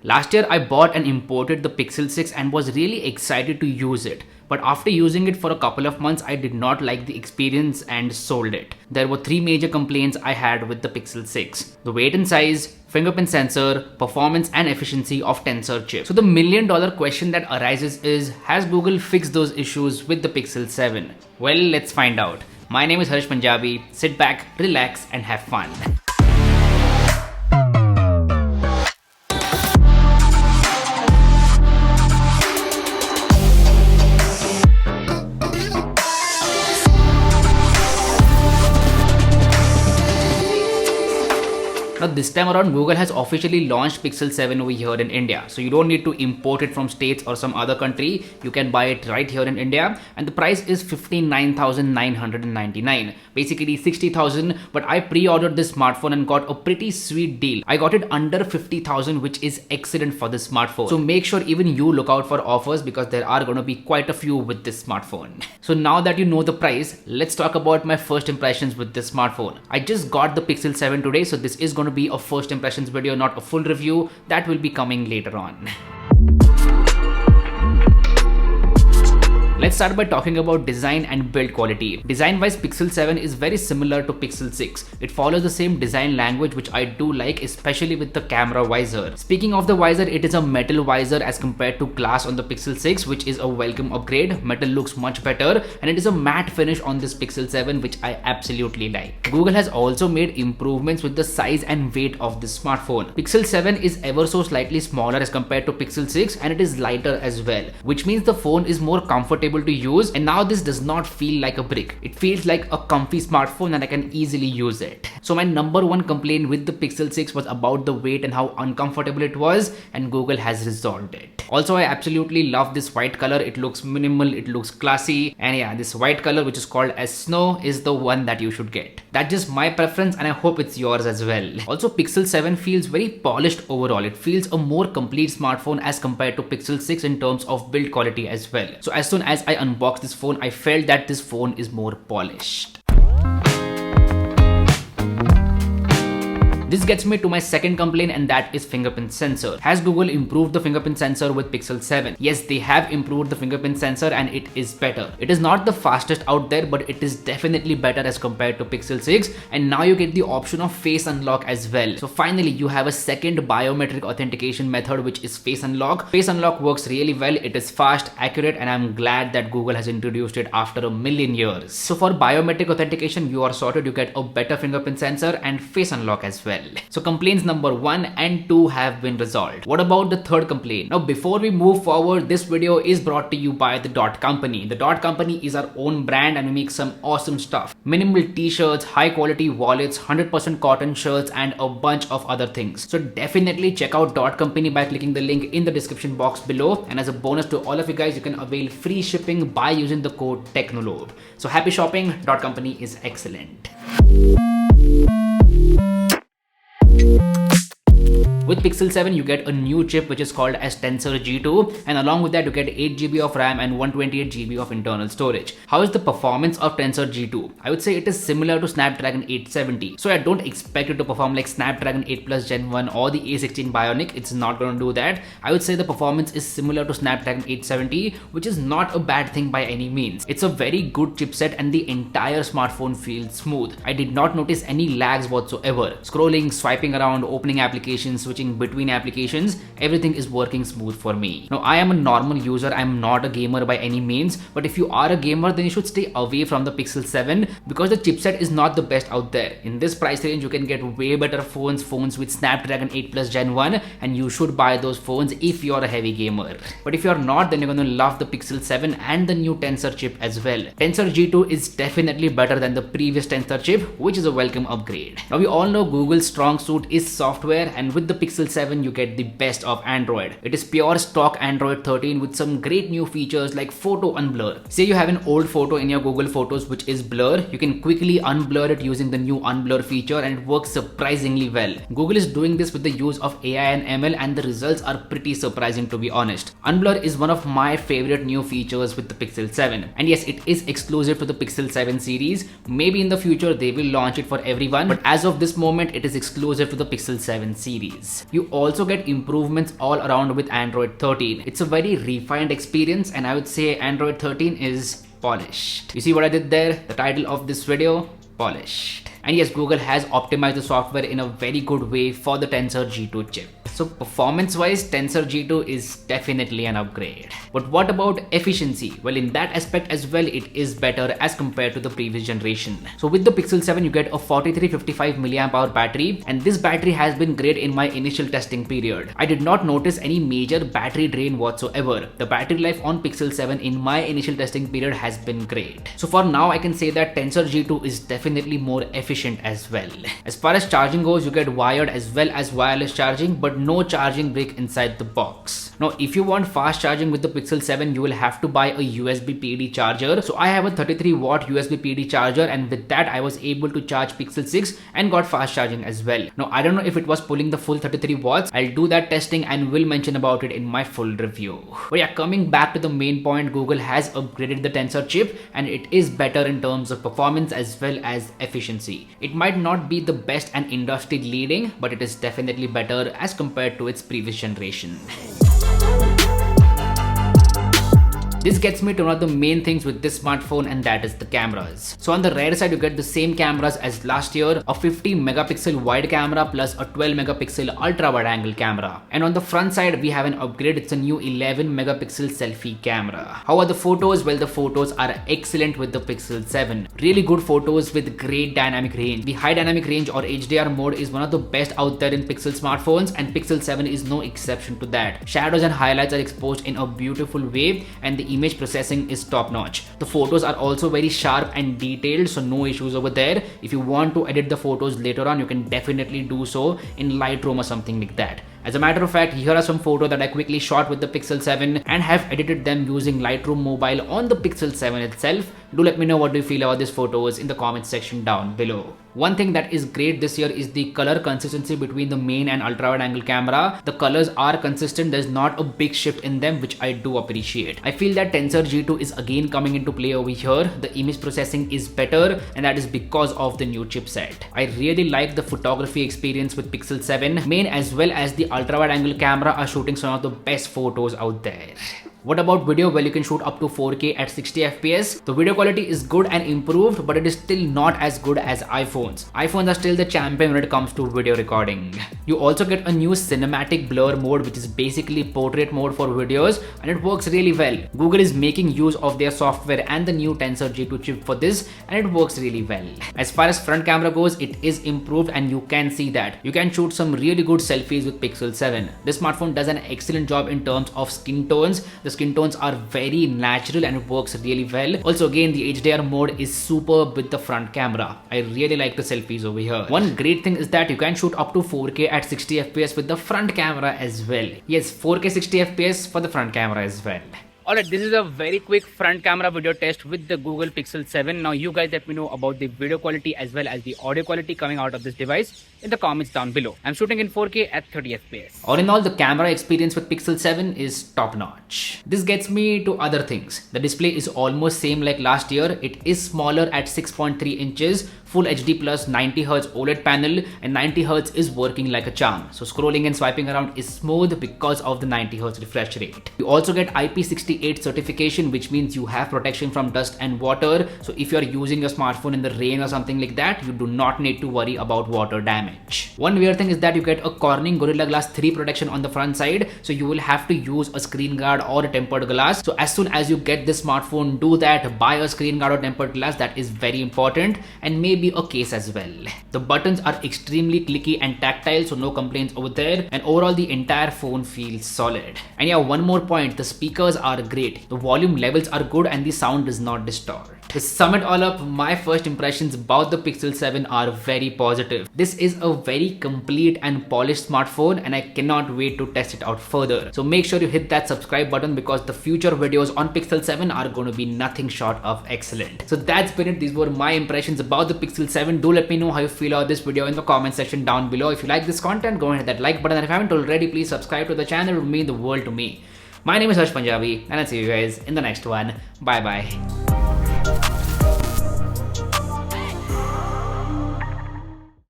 Last year I bought and imported the Pixel 6 and was really excited to use it. But after using it for a couple of months, I did not like the experience and sold it. There were 3 major complaints I had with the Pixel 6. The weight and size, fingerprint sensor, performance and efficiency of Tensor chip. So the $1,000,000 question that arises is, has Google fixed those issues with the Pixel 7? Well, let's find out. My name is Harish Punjabi. Sit back, relax and have fun. Now this time around, Google has officially launched Pixel 7 over here in India. So you don't need to import it from States or some other country. You can buy it right here in India. And the price is 59,999. Basically 60,000. But I pre-ordered this smartphone and got a pretty sweet deal. I got it under 50,000, which is excellent for this smartphone. So make sure even you look out for offers because there are going to be quite a few with this smartphone. So now that you know the price, let's talk about my first impressions with this smartphone. I just got the Pixel 7 today. So this is going to be a first impressions video, not a full review. That will be coming later on. Let's start by talking about design and build quality. Design-wise, Pixel 7 is very similar to Pixel 6. It follows the same design language, which I do like, especially with the camera visor. Speaking of the visor, it is a metal visor as compared to glass on the Pixel 6, which is a welcome upgrade. Metal looks much better, and it is a matte finish on this Pixel 7, which I absolutely like. Google has also made improvements with the size and weight of this smartphone. Pixel 7 is ever so slightly smaller as compared to Pixel 6, and it is lighter as well, which means the phone is more comfortable to use, and now this does not feel like a brick. It feels like a comfy smartphone and I can easily use it. So my number one complaint with the Pixel 6 was about the weight and how uncomfortable it was, and Google has resolved it. Also, I absolutely love this white color. It looks minimal, it looks classy, and yeah, this white color, which is called as snow, is the one that you should get. That's just my preference and I hope it's yours as well. Also, Pixel 7 feels very polished overall. It feels a more complete smartphone as compared to Pixel 6 in terms of build quality as well. So as soon as I unboxed this phone, I felt that this phone is more polished. This gets me to my second complaint, and that is fingerprint sensor. Has Google improved the fingerprint sensor with Pixel 7? Yes, they have improved the fingerprint sensor and it is better. It is not the fastest out there, but it is definitely better as compared to Pixel 6, and now you get the option of face unlock as well. So finally, you have a second biometric authentication method, which is face unlock. Face unlock works really well. It is fast, accurate, and I'm glad that Google has introduced it after a million years. So for biometric authentication, you are sorted. You get a better fingerprint sensor and face unlock as well. So complaints number 1 and 2 have been resolved. What about the third complaint? Now before we move forward, this video is brought to you by the Dot Company. The Dot Company is our own brand and we make some awesome stuff. Minimal t-shirts, high quality wallets, 100% cotton shirts, and a bunch of other things. So definitely check out Dot Company by clicking the link in the description box below. And as a bonus to all of you guys, you can avail free shipping by using the code Technolobe. So happy shopping. Dot Company is excellent. With Pixel 7, you get a new chip which is called as Tensor G2, and along with that you get 8GB of RAM and 128GB of internal storage. How is the performance of Tensor G2? I would say it is similar to Snapdragon 870. So I don't expect it to perform like Snapdragon 8 Plus Gen 1 or the A16 Bionic. It's not going to do that. I would say the performance is similar to Snapdragon 870, which is not a bad thing by any means. It's a very good chipset and the entire smartphone feels smooth. I did not notice any lags whatsoever. Scrolling, swiping around, opening applications, switching between applications, everything is working smooth for me. Now I am a normal user, I'm not a gamer by any means, but if you are a gamer, then you should stay away from the Pixel 7 because the chipset is not the best out there. In this price range, you can get way better phones with Snapdragon 8 Plus Gen 1, and you should buy those phones if you're a heavy gamer. But if you're not, then you're going to love the Pixel 7 and the new Tensor chip as well. Tensor G2 is definitely better than the previous Tensor chip, which is a welcome upgrade. Now we all know Google's strong suit is software, and with the Pixel 7 you get the best of Android. It is pure stock Android 13 with some great new features like photo unblur. Say you have an old photo in your Google Photos which is blur, you can quickly unblur it using the new unblur feature, and it works surprisingly well. Google is doing this with the use of AI and ML, and the results are pretty surprising, to be honest. Unblur is one of my favorite new features with the Pixel 7, and yes, it is exclusive to the Pixel 7 series. Maybe in the future they will launch it for everyone, but as of this moment it is exclusive to the Pixel 7 series. performance. You also get improvements all around with Android 13. It's a very refined experience, and I would say Android 13 is polished. You see what I did there? The title of this video, polished. And yes, Google has optimized the software in a very good way for the Tensor G2 chip. So performance-wise, Tensor G2 is definitely an upgrade. But what about efficiency? Well, in that aspect as well, it is better as compared to the previous generation. So with the Pixel 7, you get a 4355 mAh battery, and this battery has been great in my initial testing period. I did not notice any major battery drain whatsoever. The battery life on Pixel 7 in my initial testing period has been great. So for now, I can say that Tensor G2 is definitely more efficient as well. As far as charging goes, you get wired as well as wireless charging, but no charging brick inside the box. Now, if you want fast charging with the Pixel 7, you will have to buy a USB PD charger. So I have a 33 watt USB PD charger, and with that I was able to charge Pixel 6 and got fast charging as well. Now, I don't know if it was pulling the full 33 watts. I'll do that testing and will mention about it in my full review. But yeah, coming back to the main point, Google has upgraded the Tensor chip, and it is better in terms of performance as well as efficiency. It might not be the best and industry leading, but it is definitely better as compared to its previous generation. This gets me to one of the main things with this smartphone, and that is the cameras. So on the rear side, you get the same cameras as last year, a 50 megapixel wide camera plus a 12 megapixel ultra wide angle camera. And on the front side, we have an upgrade. It's a new 11 megapixel selfie camera. How are the photos? Well, the photos are excellent with the Pixel 7. Really good photos with great dynamic range. The high dynamic range or HDR mode is one of the best out there in Pixel smartphones, and Pixel 7 is no exception to that. Shadows and highlights are exposed in a beautiful way, and the image processing is top notch. The photos are also very sharp and detailed, so no issues over there. If you want to edit the photos later on, you can definitely do so in Lightroom or something like that. As a matter of fact, here are some photos that I quickly shot with the Pixel 7 and have edited them using Lightroom Mobile on the Pixel 7 itself. Do let me know what do you feel about these photos in the comments section down below. One thing that is great this year is the color consistency between the main and ultra wide angle camera. The colors are consistent. There's not a big shift in them, which I do appreciate. I feel that Tensor G2 is again coming into play over here. The image processing is better, and that is because of the new chipset. I really like the photography experience with Pixel 7. Main as well as the ultra wide angle camera are shooting some of the best photos out there. What about video? Well, you can shoot up to 4K at 60 FPS. The video quality is good and improved, but it is still not as good as iPhones. iPhones are still the champion when it comes to video recording. You also get a new cinematic blur mode, which is basically portrait mode for videos, and it works really well. Google is making use of their software and the new Tensor G2 chip for this, and it works really well. As far as front camera goes, it is improved, and you can see that. You can shoot some really good selfies with Pixel 7. This smartphone does an excellent job in terms of skin tones. The skin tones are very natural and it works really well. Also, again, the HDR mode is superb with the front camera. I really like the selfies over here. One great thing is that you can shoot up to 4K at 60 FPS with the front camera as well. Yes, 4K 60 FPS for the front camera as well. Alright, this is a very quick front camera video test with the Google Pixel 7. Now you guys let me know about the video quality as well as the audio quality coming out of this device in the comments down below. I'm shooting in 4K at 30 FPS. All in all, the camera experience with Pixel 7 is top notch. This gets me to other things. The display is almost same like last year. It is smaller at 6.3 inches, Full HD plus 90Hz OLED panel, and 90Hz is working like a charm. So scrolling and swiping around is smooth because of the 90Hz refresh rate. You also get IP68 certification, which means you have protection from dust and water. So if you are using your smartphone in the rain or something like that, you do not need to worry about water damage. One weird thing is that you get a Corning Gorilla Glass 3 protection on the front side. So you will have to use a screen guard or a tempered glass. So as soon as you get this smartphone, do that. Buy a screen guard or tempered glass. That is very important. And maybe a case as well. The buttons are extremely clicky and tactile, so no complaints over there, and overall the entire phone feels solid. And yeah, one more point, the speakers are great, the volume levels are good, and the sound does not distort. To sum it all up, my first impressions about the Pixel 7 are very positive. This is a very complete and polished smartphone, and I cannot wait to test it out further. So make sure you hit that subscribe button, because the future videos on Pixel 7 are going to be nothing short of excellent. So that's been it. These were my impressions about the Pixel 7. Do let me know how you feel about this video in the comment section down below. If you like this content, go and hit that like button, and if you haven't already, please subscribe to the channel. It would mean the world to me. My name is Harsh Punjabi, and I'll see you guys in the next one. Bye bye.